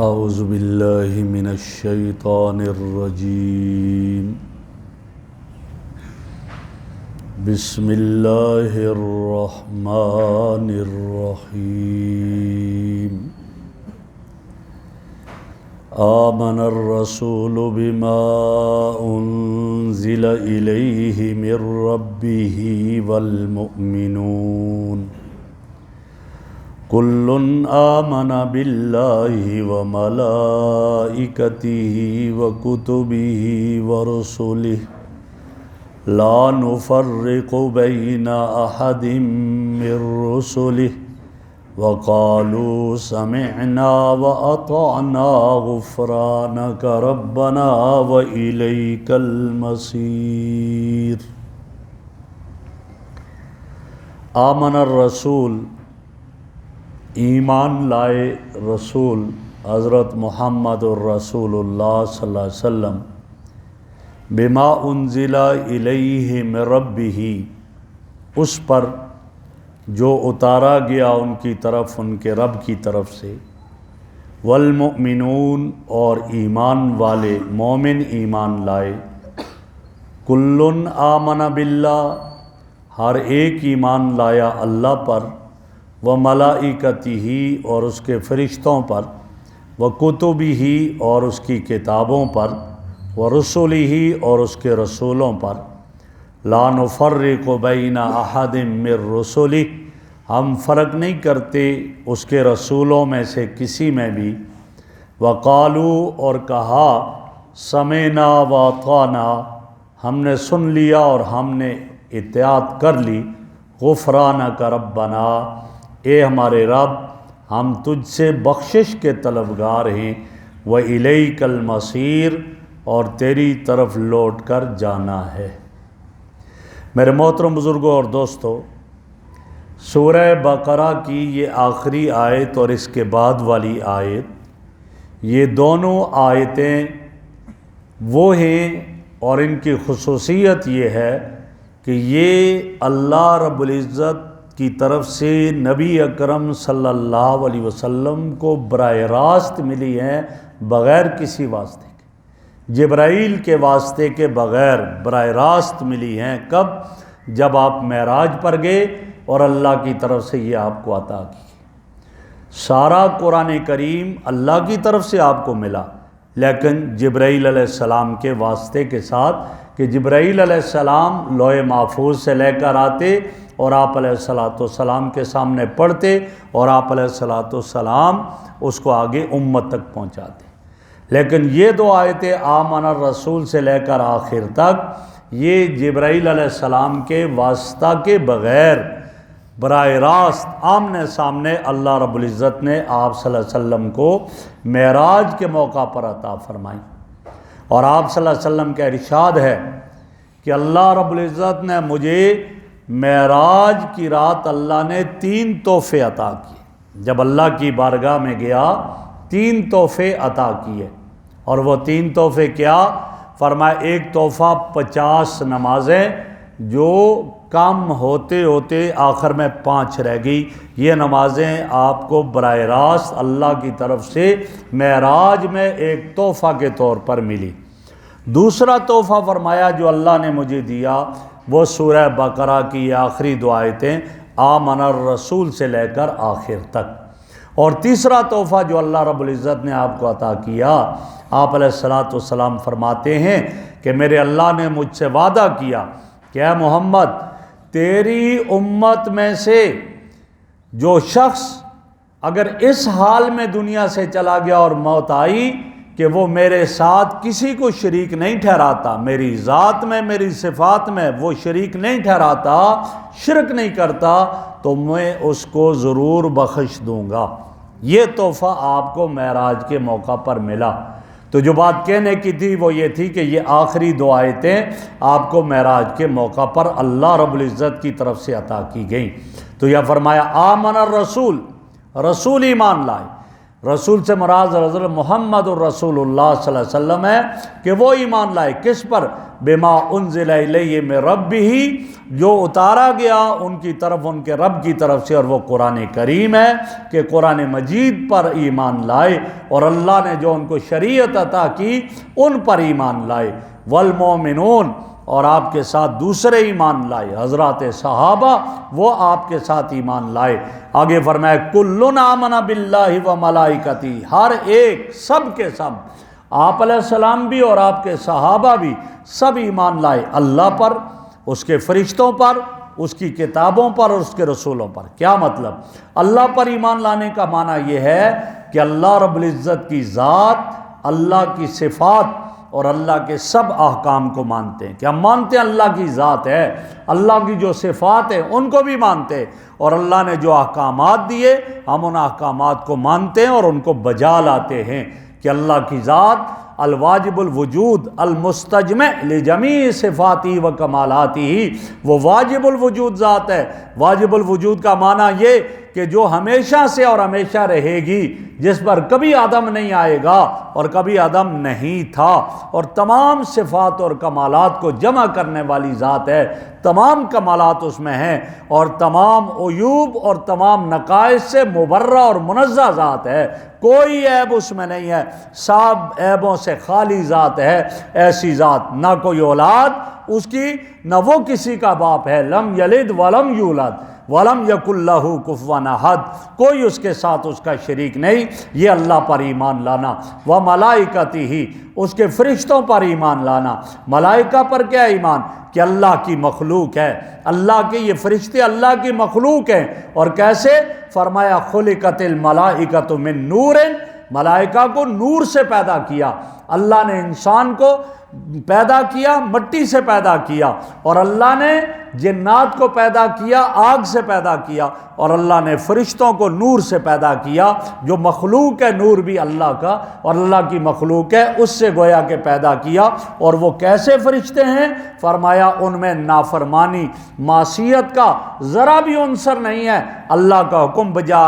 اعوذ باللہ من الشیطان الرجیم بسم اللہ الرحمن الرحیم آمن الرسول بما انزل الیہ من ربہ والمؤمنون کل آمن باللہ وملائکتہ وکتبہ ورسلہ لا نفرق بین احد من رسلہ وقالوا سمعنا وأطعنا غفرانک ربنا وإلیک المصیر۔ آمن الرسول، ایمان لائے رسول حضرت محمد الرسول اللہ صلی اللہ علیہ وسلم، بما انزل الیہ من ربہ، اس پر جو اتارا گیا ان کی طرف ان کے رب کی طرف سے، والمؤمنون اور ایمان والے مومن ایمان لائے، کل آمن باللہ، ہر ایک ایمان لایا اللہ پر، وملائکتہ اور اس کے فرشتوں پر، وکتبہ اور اس کی کتابوں پر، ورسلہ اور اس کے رسولوں پر، لا نفرق بین احد من رسلہ، ہم فرق نہیں کرتے اس کے رسولوں میں سے کسی میں بھی، وقالو اور کہا، سمعنا واطعنا، ہم نے سن لیا اور ہم نے اطاعت کر لی، غفرانک ربنا، اے ہمارے رب ہم تجھ سے بخشش کے طلبگار ہیں، وإلیک المصیر، اور تیری طرف لوٹ کر جانا ہے۔ میرے محترم بزرگوں اور دوستو، سورہ بقرہ کی یہ آخری آیت اور اس کے بعد والی آیت، یہ دونوں آیتیں وہ ہیں اور ان کی خصوصیت یہ ہے کہ یہ اللہ رب العزت کی طرف سے نبی اکرم صلی اللہ علیہ وسلم کو براہ راست ملی ہیں، بغیر کسی واسطے کے، جبرائیل کے واسطے کے بغیر براہ راست ملی ہیں۔ کب؟ جب آپ معراج پر گئے اور اللہ کی طرف سے یہ آپ کو عطا کی۔ سارا قرآن کریم اللہ کی طرف سے آپ کو ملا، لیکن جبرائیل علیہ السلام کے واسطے کے ساتھ، کہ جبرائیل علیہ السلام لوح محفوظ سے لے کر آتے اور آپ علیہ السلام کے سامنے پڑھتے اور آپ علیہ السلام اس کو آگے امت تک پہنچاتے۔ لیکن یہ دو آیتیں آمن الرسول سے لے کر آخر تک، یہ جبرائیل علیہ السلام کے واسطہ کے بغیر براہ راست آمنے سامنے اللہ رب العزت نے آپ صلی اللہ علیہ وسلم کو معراج کے موقع پر عطا فرمائی۔ اور آپ صلی اللہ علیہ وسلم کا ارشاد ہے کہ اللہ رب العزت نے مجھے معراج کی رات اللہ نے 3 تحفے عطا کیے۔ جب اللہ کی بارگاہ میں گیا 3 تحفے عطا کیے، اور وہ 3 تحفے کیا؟ فرمایا ایک تحفہ 50 نمازیں جو کم ہوتے ہوتے آخر میں 5 رہ گئی، یہ نمازیں آپ کو براہ راست اللہ کی طرف سے معراج میں ایک تحفہ کے طور پر ملی۔ دوسرا تحفہ فرمایا جو اللہ نے مجھے دیا، وہ سورہ بقرہ کی یہ آخری 2 آیتیں آمن الرسول سے لے کر آخر تک۔ اور تیسرا تحفہ جو اللہ رب العزت نے آپ کو عطا کیا، آپ علیہ السلام فرماتے ہیں کہ میرے اللہ نے مجھ سے وعدہ کیا کہ اے محمد، تیری امت میں سے جو شخص اگر اس حال میں دنیا سے چلا گیا اور موت آئی کہ وہ میرے ساتھ کسی کو شریک نہیں ٹھہراتا، میری ذات میں میری صفات میں وہ شریک نہیں ٹھہراتا، شرک نہیں کرتا، تو میں اس کو ضرور بخش دوں گا۔ یہ تحفہ آپ کو معراج کے موقع پر ملا۔ تو جو بات کہنے کی تھی وہ یہ تھی کہ یہ آخری 2 آیتیں آپ کو معراج کے موقع پر اللہ رب العزت کی طرف سے عطا کی گئیں۔ تو یہ فرمایا آمن الرسول، رسول ایمان لائے، رسول سے مراد حضرت محمد الرسول اللہ صلی اللہ علیہ وسلم ہے کہ وہ ایمان لائے کس پر؟ بما انزل الیہ من ربہ، جو اتارا گیا ان کی طرف ان کے رب کی طرف سے، اور وہ قرآن کریم ہے کہ قرآن مجید پر ایمان لائے، اور اللہ نے جو ان کو شریعت عطا کی ان پر ایمان لائے۔ والمؤمنون، اور آپ کے ساتھ دوسرے ایمان لائے، حضرات صحابہ وہ آپ کے ساتھ ایمان لائے۔ آگے فرمایا کل آمن باللہ و ملائکتہ، ہر ایک سب کے سب، آپ علیہ السلام بھی اور آپ کے صحابہ بھی سب ایمان لائے اللہ پر، اس کے فرشتوں پر، اس کی کتابوں پر اور اس کے رسولوں پر۔ کیا مطلب؟ اللہ پر ایمان لانے کا معنی یہ ہے کہ اللہ رب العزت کی ذات، اللہ کی صفات اور اللہ کے سب احکام کو مانتے ہیں، کہ ہم مانتے ہیں اللہ کی ذات ہے، اللہ کی جو صفات ہیں ان کو بھی مانتے ہیں، اور اللہ نے جو احکامات دیے ہم ان احکامات کو مانتے ہیں اور ان کو بجا لاتے ہیں، کہ اللہ کی ذات الواجب الوجود المستجمع لجمیع صفاتی و کمالاتی، وہ واجب الوجود ذات ہے۔ واجب الوجود کا معنی یہ کہ جو ہمیشہ سے اور ہمیشہ رہے گی، جس پر کبھی عدم نہیں آئے گا اور کبھی عدم نہیں تھا، اور تمام صفات اور کمالات کو جمع کرنے والی ذات ہے، تمام کمالات اس میں ہیں، اور تمام عیوب اور تمام نقائص سے مبرہ اور منزہ ذات ہے، کوئی عیب اس میں نہیں ہے، سب عیبوں سے خالی ذات ہے۔ ایسی ذات نہ کوئی اولاد اس کی، نہ وہ کسی کا باپ ہے، لم یلد ولم یولد وَلَمْ يَكُنْ لَهُ كُفُوًا أَحَدٌ، کوئی اس کے ساتھ اس کا شریک نہیں۔ یہ اللہ پر ایمان لانا۔ وَمَلَائِكَتِهِ، اس کے فرشتوں پر ایمان لانا۔ ملائکہ پر کیا ایمان؟ کہ اللہ کی مخلوق ہے، اللہ کے یہ فرشتے اللہ کی مخلوق ہیں۔ اور کیسے؟ فرمایا خُلِقَتِ الْمَلَائِكَةُ مِن نُورٍ، ملائکہ کو نور سے پیدا کیا۔ اللہ نے انسان کو پیدا کیا، مٹی سے پیدا کیا، اور اللہ نے جنات کو پیدا کیا، آگ سے پیدا کیا، اور اللہ نے فرشتوں کو نور سے پیدا کیا۔ جو مخلوق ہے نور بھی اللہ کا اور اللہ کی مخلوق ہے، اس سے گویا کہ پیدا کیا۔ اور وہ کیسے فرشتے ہیں؟ فرمایا ان میں نافرمانی، معصیت کا ذرا بھی عنصر نہیں ہے، اللہ کا حکم بجا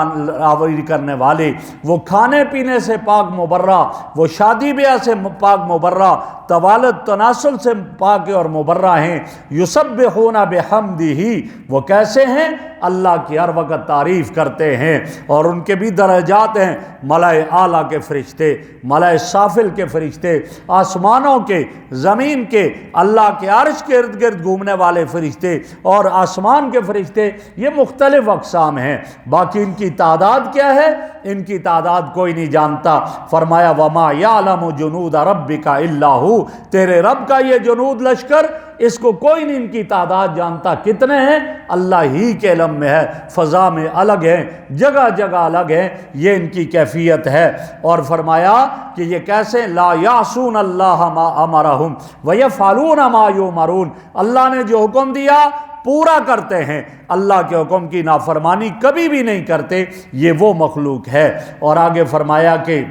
آوری کرنے والے، وہ کھانے پینے سے پاک مبرہ، وہ شادی بیاہ سے پاک مبرہ، توالد تناسل سے پاک اور مبرہ ہیں۔ یسبحون بحمدہ، وہ کیسے ہیں؟ اللہ کی ہر وقت تعریف کرتے ہیں، اور ان کے بھی درجات ہیں، ملائے اعلیٰ کے فرشتے، ملائے سافل کے فرشتے، آسمانوں کے، زمین کے، اللہ کے عرش کے ارد گرد گھومنے والے فرشتے، اور آسمان کے فرشتے، یہ مختلف اقسام ہیں۔ باقی ان کی تعداد کیا ہے؟ ان کی تعداد کوئی نہیں جانتا۔ فرمایا وما یعلم جنود ربک الا ہو، تیرے رب کا یہ جنود لشکر، اس کو کوئی نہیں ان کی تعداد جانتا، کتنے ہیں اللہ ہی کے علم میں ہے، فضا میں الگ ہیں، جگہ جگہ الگ ہیں، یہ ان کی کیفیت ہے۔ اور فرمایا کہ یہ کیسے؟ لا یعصون اللہ ما امرہم ویفعلون ما یؤمرون، اللہ نے جو حکم دیا پورا کرتے ہیں، اللہ کے حکم کی نافرمانی کبھی بھی نہیں کرتے، یہ وہ مخلوق ہے۔ اور آگے فرمایا کہ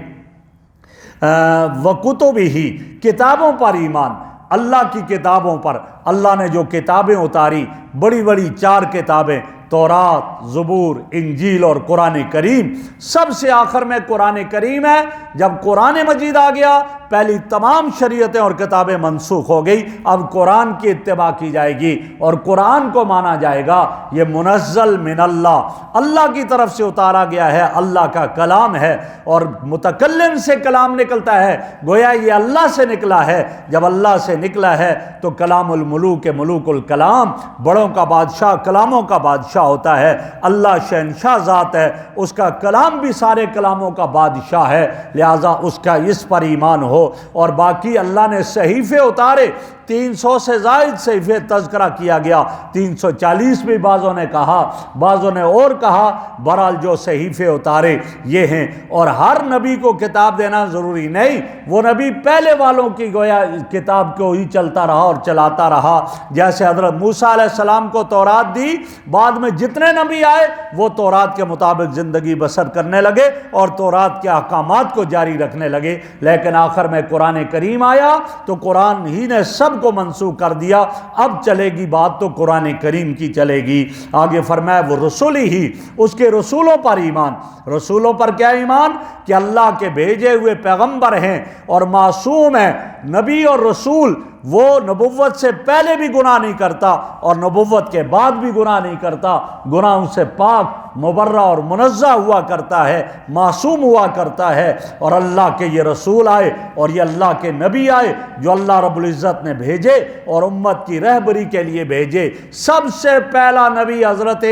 وَكُتُبِهِ، کتابوں پر ایمان، اللہ کی کتابوں پر۔ اللہ نے جو کتابیں اتاری، بڑی بڑی 4 کتابیں، تورات، زبور، انجیل اور قرآن کریم، سب سے آخر میں قرآن کریم ہے۔ جب قرآن مجید آ گیا، پہلی تمام شریعتیں اور کتابیں منسوخ ہو گئی، اب قرآن کی اتباع کی جائے گی، اور قرآن کو مانا جائے گا یہ منزل من اللہ، اللہ کی طرف سے اتارا گیا ہے، اللہ کا کلام ہے، اور متکلم سے کلام نکلتا ہے، گویا یہ اللہ سے نکلا ہے۔ جب اللہ سے نکلا ہے تو کلام الملوک ملوک الکلام، بڑوں کا بادشاہ کلاموں کا بادشاہ ہوتا ہے۔ اللہ شہنشاہ ذات ہے، اس کا کلام بھی سارے کلاموں کا بادشاہ ہے، لہذا اس کا اس پر ایمان ہو۔ اور باقی اللہ نے صحیفے اتارے، 300 سے زائد صحیفے تذکرہ کیا گیا، 340 بھی بعضوں نے کہا، بعضوں نے اور کہا، بہرحال جو صحیفے اتارے یہ ہیں۔ اور ہر نبی کو کتاب دینا ضروری نہیں، وہ نبی پہلے والوں کی گویا کتاب کو ہی چلتا رہا اور چلاتا رہا۔ جیسے حضرت موسیٰ علیہ السلام کو تورات دی، بعد میں جتنے نبی آئے وہ تورات کے مطابق زندگی بسر کرنے لگے اور تورات کے احکامات کو جاری رکھنے لگے، لیکن آخر میں قرآن کریم آیا تو قرآن ہی نے سب کو منسوخ کر دیا۔ اب چلے گی بات تو قرآن کریم کی چلے گی۔ آگے فرمایا وہ رسول ہی، اس کے رسولوں پر ایمان۔ رسولوں پر کیا ایمان؟ کہ اللہ کے بھیجے ہوئے پیغمبر ہیں اور معصوم ہیں. نبی اور رسول وہ نبوت سے پہلے بھی گناہ نہیں کرتا اور نبوت کے بعد بھی گناہ نہیں کرتا. گناہوں سے پاک، مبرہ اور منزہ ہوا کرتا ہے، معصوم ہوا کرتا ہے. اور اللہ کے یہ رسول آئے اور یہ اللہ کے نبی آئے جو اللہ رب العزت نے بھیجے اور امت کی رہبری کے لیے بھیجے. سب سے پہلا نبی حضرت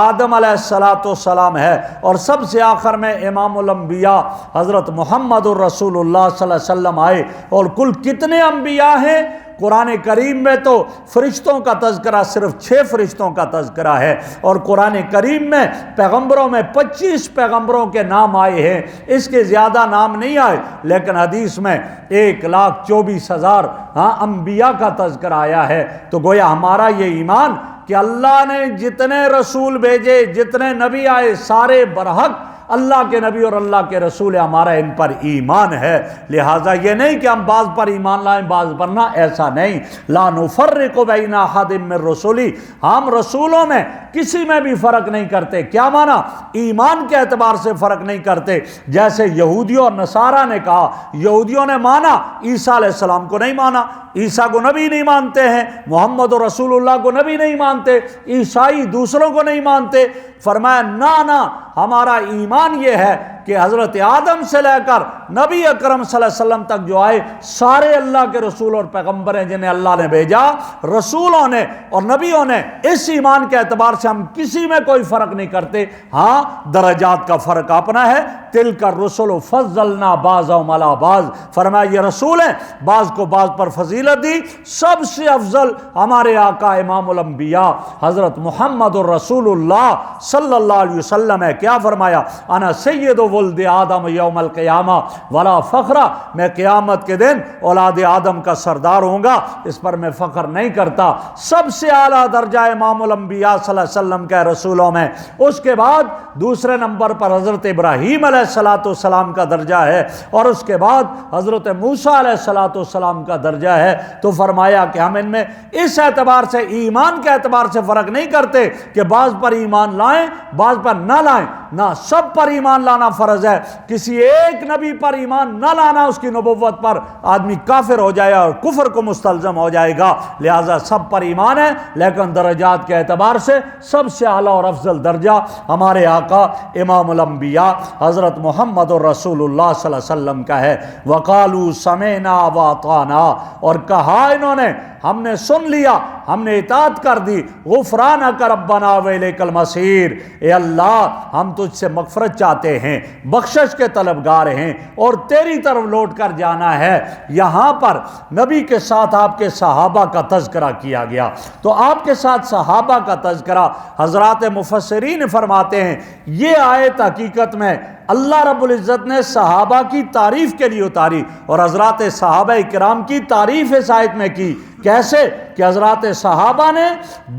آدم علیہ السلام ہے اور سب سے آخر میں امام الانبیاء حضرت محمد الرسول اللہ صلی اللہ علیہ وسلم آئے. اور کل کتنے انبیاء ہیں؟ قرآن کریم میں تو فرشتوں کا تذکرہ صرف 6 فرشتوں کا تذکرہ ہے اور قرآن کریم میں پیغمبروں میں 25 پیغمبروں کے نام آئے ہیں. اس کے زیادہ نام نہیں آئے، لیکن حدیث میں 1,24,000 انبیاء کا تذکرہ آیا ہے. تو گویا ہمارا یہ ایمان کہ اللہ نے جتنے رسول بھیجے، جتنے نبی آئے، سارے برحق اللہ کے نبی اور اللہ کے رسول، ہمارا ان پر ایمان ہے. لہٰذا یہ نہیں کہ ہم بعض پر ایمان لائیں بعض پر نہ، ایسا نہیں. لا نفرق بین احد من رسلی، ہم رسولوں میں کسی میں بھی فرق نہیں کرتے. کیا مانا؟ ایمان کے اعتبار سے فرق نہیں کرتے. جیسے یہودیوں اور نصارہ نے کہا، یہودیوں نے مانا، عیسیٰ علیہ السلام کو نہیں مانا، عیسیٰ کو نبی نہیں مانتے ہیں، محمد رسول اللہ کو نبی نہیں مانتے، عیسائی دوسروں کو نہیں مانتے. فرمایا نہ، ہمارا ایمان یہ ہے کہ حضرت آدم سے لے کر نبی اکرم صلی اللہ علیہ وسلم تک جو آئے سارے اللہ کے رسول اور پیغمبر ہیں جنہیں اللہ نے بھیجا، رسولوں نے اور نبیوں نے. اس ایمان کے اعتبار سے ہم کسی میں کوئی فرق نہیں کرتے. ہاں درجات کا فرق اپنا ہے. تلک الرسل فضلنا بعضهم علی بعض، فرمایا یہ رسول ہیں، بعض کو بعض پر فضیلت دی. سب سے افضل ہمارے آقا امام الانبیاء حضرت محمد الرسول اللہ صلی اللہ علیہ وسلم ہے. کیا فرمایا؟ انا سید ولد آدم یوم القیامہ ولا فخر، میں قیامت کے دن اولاد آدم کا سردار ہوں گا، اس پر میں فخر نہیں کرتا. سب سے اعلیٰ درجہ امام الانبیاء صلی اللہ علیہ وسلم کے رسولوں میں. اس کے بعد دوسرے نمبر پر حضرت ابراہیم علیہ السلام کا درجہ ہے اور اس کے بعد حضرت موسیٰ علیہ السلام کا درجہ ہے. تو فرمایا کہ ہم ان میں اس اعتبار سے ایمان کے اعتبار سے فرق نہیں کرتے کہ بعض پر ایمان لائیں بعض پر نہ لائیں. نہ، سب پر ایمان لانا فرض ہے. کسی ایک نبی پر ایمان نہ لانا، اس کی نبوت پر آدمی کافر ہو جائے اور کفر کو مستلزم ہو جائے گا. لہٰذا سب پر ایمان ہے، لیکن درجات کے اعتبار سے سب سے اعلیٰ اور افضل درجہ ہمارے آقا امام الانبیاء حضرت محمد الرسول اللہ صلی اللہ علیہ وسلم کا ہے. وقالوا سمعنا واطعنا، اور کہا انہوں نے ہم نے سن لیا، ہم نے اطاعت کر دی. غفرانک ربنا والیک المصیر، اے اللہ ہم تجھ سے مغفرت چاہتے ہیں، بخشش کے طلبگار ہیں اور تیری طرف لوٹ کر جانا ہے. یہاں پر نبی کے ساتھ آپ کے صحابہ کا تذکرہ کیا گیا. تو آپ کے ساتھ صحابہ کا تذکرہ حضرات مفسرین فرماتے ہیں یہ آیت حقیقت میں اللہ رب العزت نے صحابہ کی تعریف کے لیے اتاری اور حضرات صحابہ کرام کی تعریف اس آیت میں کی. کیسے؟ کہ حضرات صحابہ نے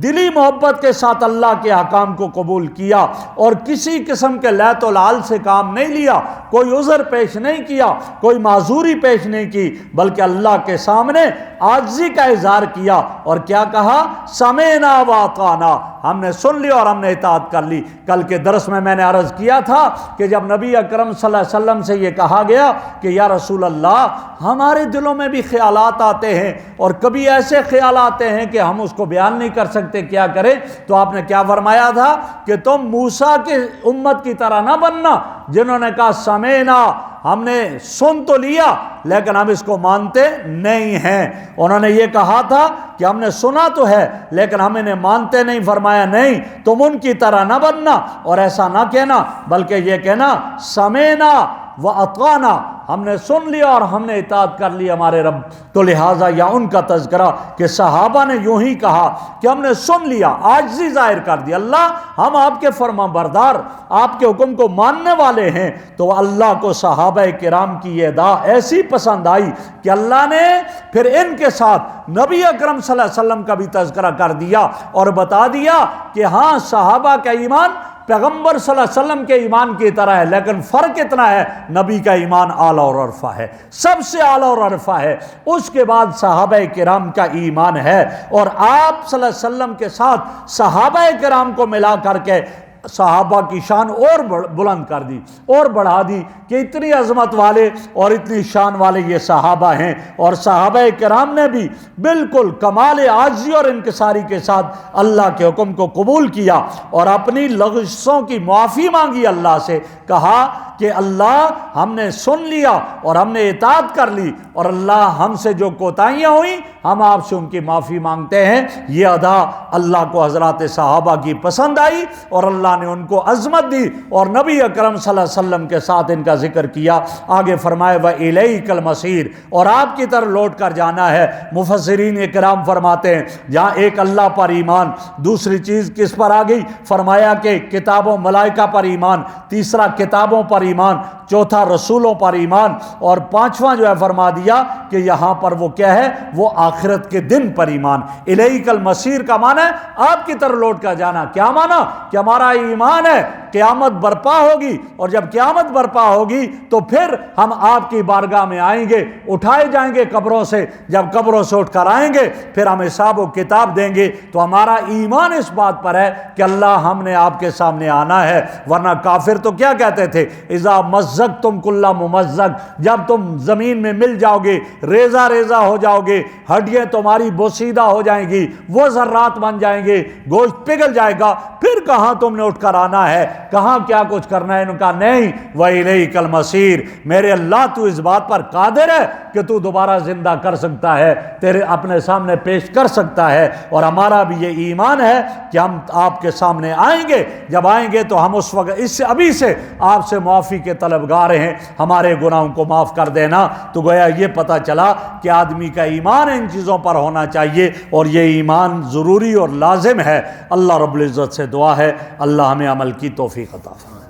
دلی محبت کے ساتھ اللہ کے احکام کو قبول کیا اور کسی قسم کے لیت و لال سے کام نہیں لیا، کوئی عذر پیش نہیں کیا، کوئی معذوری پیش نہیں کی، بلکہ اللہ کے سامنے عاجزی کا اظہار کیا اور کیا کہا؟ سمعنا واطعنا، ہم نے سن لی اور ہم نے اطاعت کر لی. کل کے درس میں نے عرض کیا تھا کہ جب نبی اکرم صلی اللہ علیہ وسلم سے یہ کہا گیا کہ یا رسول اللہ ہمارے دلوں میں بھی خیالات آتے ہیں اور کبھی ایسے خیال آتے ہیں کہ ہم اس کو بیان نہیں کر سکتے، کیا کریں؟ تو آپ نے کیا فرمایا تھا کہ تم موسیٰ کی امت کی طرح نہ بننا جنہوں نے کہا سمعنا، ہم نے سن تو لیا لیکن ہم اس کو مانتے نہیں ہیں. انہوں نے یہ کہا تھا کہ ہم نے سنا تو ہے لیکن ہم انہیں مانتے نہیں. فرمایا نہیں، تم ان کی طرح نہ بننا اور ایسا نہ کہنا، بلکہ یہ کہنا سمعنا واطعنا، ہم نے سن لیا اور ہم نے اطاعت کر لی ہمارے رب. تو لہٰذا یا ان کا تذکرہ کہ صحابہ نے یوں ہی کہا کہ ہم نے سن لیا، عاجزی ظاہر کر دی، اللہ ہم آپ کے فرما بردار، آپ کے حکم کو ماننے والے ہیں. تو اللہ کو صحابہ کرام کی یہ ادا ایسی پسند آئی کہ اللہ نے پھر ان کے ساتھ نبی اکرم صلی اللہ علیہ وسلم کا بھی تذکرہ کر دیا اور بتا دیا کہ ہاں صحابہ کا ایمان پیغمبر صلی اللہ علیہ وسلم کے ایمان کی طرح ہے، لیکن فرق اتنا ہے نبی کا ایمان اعلیٰ اور عرفہ ہے، سب سے اعلیٰ اور عرفہ ہے. اس کے بعد صحابہ کرام کا ایمان ہے اور آپ صلی اللہ علیہ وسلم کے ساتھ صحابہ کرام کو ملا کر کے صحابہ کی شان اور بلند کر دی اور بڑھا دی کہ اتنی عظمت والے اور اتنی شان والے یہ صحابہ ہیں، اور صحابہ کرام نے بھی بالکل کمال عاجزی اور انکساری کے ساتھ اللہ کے حکم کو قبول کیا اور اپنی لغزشوں کی معافی مانگی اللہ سے، کہا کہ اللہ ہم نے سن لیا اور ہم نے اطاعت کر لی، اور اللہ ہم سے جو کوتاہیاں ہوئیں ہم آپ سے ان کی معافی مانگتے ہیں۔ یہ ادا اللہ کو حضرات صحابہ کی پسند آئی اور اللہ نے ان کو عظمت دی اور نبی اکرم صلی اللہ علیہ وسلم کے ساتھ ان کا ذکر کیا۔ آگے فرمائے وَإِلَيْكَ الْمَصِيرُ، اور آپ کی طرف لوٹ کر جانا ہے۔ مفسرین اکرام فرماتے ہیں جہاں ایک اللہ پر ایمان، دوسری چیز کس پر آ گئی؟ فرمایا کہ کتابوں ملائکہ پر ایمان، تیسرا کتابوں پر ایمان، چوتھا رسولوں پر ایمان، اور پانچواں جو ہے فرما دیا کہ یہاں پر وہ کیا ہے؟ وہ آخرت کے دن پر ایمان۔ الیک المصیر کا معنی ہے آپ کی طرف لوٹ کر جانا۔ کیا معنی؟ کہ ہمارا ایمان ہے قیامت برپا ہوگی، اور جب قیامت برپا ہوگی تو پھر ہم آپ کی بارگاہ میں آئیں گے، اٹھائے جائیں گے قبروں سے، جب قبروں سے اٹھ کر آئیں گے پھر ہم حساب و کتاب دیں گے۔ تو ہمارا ایمان اس بات پر ہے کہ اللہ ہم نے آپ کے سامنے آنا ہے، ورنہ کافر تو کیا کہتے تھے؟ اذا مزقتم کل ممزق، جب تم زمین میں مل جاؤ گے، ریزہ ریزہ ہو جاؤ گے، ہڈیاں تمہاری بوسیدہ ہو جائیں گی، وہ ذرات بن جائیں گے، گوشت پگھل جائے گا، پھر کہاں تم نے اٹھ کر آنا ہے، کہاں کیا کچھ کرنا ہے؟ انہوں کہا نہیں، وَإِلَيْكَ الْمَصِيرُ، میرے اللہ تو اس بات پر قادر ہے کہ تو دوبارہ زندہ کر سکتا ہے، تیرے اپنے سامنے پیش کر سکتا ہے، اور ہمارا بھی یہ ایمان ہے کہ ہم آپ کے سامنے آئیں گے، جب آئیں گے تو ہم اس وقت اس سے ابھی سے آپ سے معافی کے طلبگار ہیں، ہمارے گناہوں کو معاف کر دینا۔ تو گویا یہ پتہ چلا کہ آدمی کا ایمان ان چیزوں پر ہونا چاہیے، اور یہ ایمان ضروری اور لازم ہے۔ اللہ رب العزت سے دعا ہے اللہ ہمیں عمل کی توفیق عطا فرمائے۔